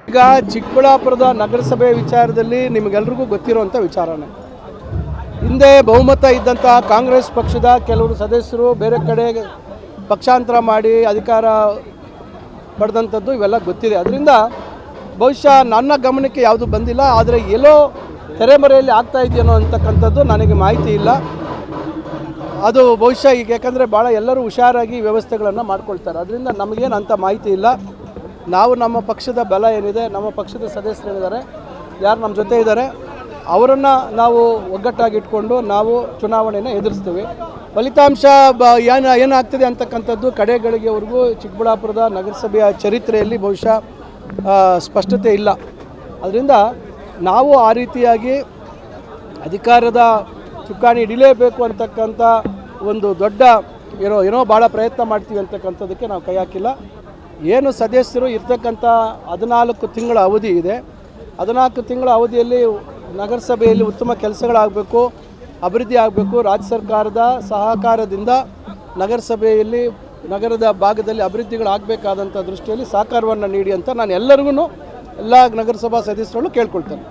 ಈಗ ಚಿಕ್ಕಬಳ್ಳಾಪುರದ ನಗರಸಭೆ ವಿಚಾರದಲ್ಲಿ ನಿಮಗೆಲ್ರಿಗೂ ಗೊತ್ತಿರುವಂಥ ವಿಚಾರನೇ. ಹಿಂದೆ ಬಹುಮತ ಇದ್ದಂಥ ಕಾಂಗ್ರೆಸ್ ಪಕ್ಷದ ಕೆಲವರು ಸದಸ್ಯರು ಬೇರೆ ಕಡೆ ಪಕ್ಷಾಂತರ ಮಾಡಿ ಅಧಿಕಾರ ಪಡೆದಂಥದ್ದು ಇವೆಲ್ಲ ಗೊತ್ತಿದೆ. ಅದರಿಂದ ಬಹುಶಃ ನನ್ನ ಗಮನಕ್ಕೆ ಯಾವುದು ಬಂದಿಲ್ಲ. ಆದರೆ ಎಲ್ಲೋ ತೆರೆಮರೆಯಲ್ಲಿ ಆಗ್ತಾ ಇದೆಯೋ ಅಂತಕ್ಕಂಥದ್ದು ನನಗೆ ಮಾಹಿತಿ ಇಲ್ಲ. ಅದು ಬಹುಶಃ ಈಗ ಯಾಕಂದರೆ ಭಾಳ ಎಲ್ಲರೂ ಹುಷಾರಾಗಿ ವ್ಯವಸ್ಥೆಗಳನ್ನು ಮಾಡ್ಕೊಳ್ತಾರೆ. ಅದರಿಂದ ನಮಗೇನು ಅಂಥ ಮಾಹಿತಿ ಇಲ್ಲ. ನಾವು ನಮ್ಮ ಪಕ್ಷದ ಬಲ ಏನಿದೆ, ನಮ್ಮ ಪಕ್ಷದ ಸದಸ್ಯರೇನಿದ್ದಾರೆ, ಯಾರು ನಮ್ಮ ಜೊತೆ ಇದ್ದಾರೆ, ಅವರನ್ನು ನಾವು ಒಗ್ಗಟ್ಟಾಗಿಟ್ಕೊಂಡು ನಾವು ಚುನಾವಣೆಯನ್ನು ಎದುರಿಸ್ತೀವಿ. ಫಲಿತಾಂಶ ಏನಾಗ್ತದೆ ಅಂತಕ್ಕಂಥದ್ದು ಕಡೆಗಳಿಗೆವರೆಗೂ ಚಿಕ್ಕಬಳ್ಳಾಪುರದ ನಗರಸಭೆಯ ಚರಿತ್ರೆಯಲ್ಲಿ ಬಹುಶಃ ಸ್ಪಷ್ಟತೆ ಇಲ್ಲ. ಅದರಿಂದ ನಾವು ಆ ರೀತಿಯಾಗಿ ಅಧಿಕಾರದ ಚುಕ್ಕಾಣಿ ಹಿಡಿಲೇಬೇಕು ಅಂತಕ್ಕಂಥ ಒಂದು ದೊಡ್ಡ ಏನೋ ಭಾಳ ಪ್ರಯತ್ನ ಮಾಡ್ತೀವಿ ಅಂತಕ್ಕಂಥದ್ದಕ್ಕೆ ನಾವು ಕೈ ಹಾಕಿಲ್ಲ. ಏನು ಸದಸ್ಯರು ಇರ್ತಕ್ಕಂಥ 14 ತಿಂಗಳ ಅವಧಿ ಇದೆ. 14 ತಿಂಗಳ ಅವಧಿಯಲ್ಲಿ ನಗರಸಭೆಯಲ್ಲಿ ಉತ್ತಮ ಕೆಲಸಗಳಾಗಬೇಕು, ಅಭಿವೃದ್ಧಿ ಆಗಬೇಕು. ರಾಜ್ಯ ಸರ್ಕಾರದ ಸಹಕಾರದಿಂದ ನಗರಸಭೆಯಲ್ಲಿ ನಗರದ ಭಾಗದಲ್ಲಿ ಅಭಿವೃದ್ಧಿಗಳಾಗಬೇಕಾದಂಥ ದೃಷ್ಟಿಯಲ್ಲಿ ಸಹಕಾರವನ್ನು ನೀಡಿ ಅಂತ ನಾನು ಎಲ್ಲರಿಗೂ ಎಲ್ಲ ನಗರಸಭಾ ಸದಸ್ಯರಲ್ಲೂ ಕೇಳ್ಕೊಳ್ತೇನೆ.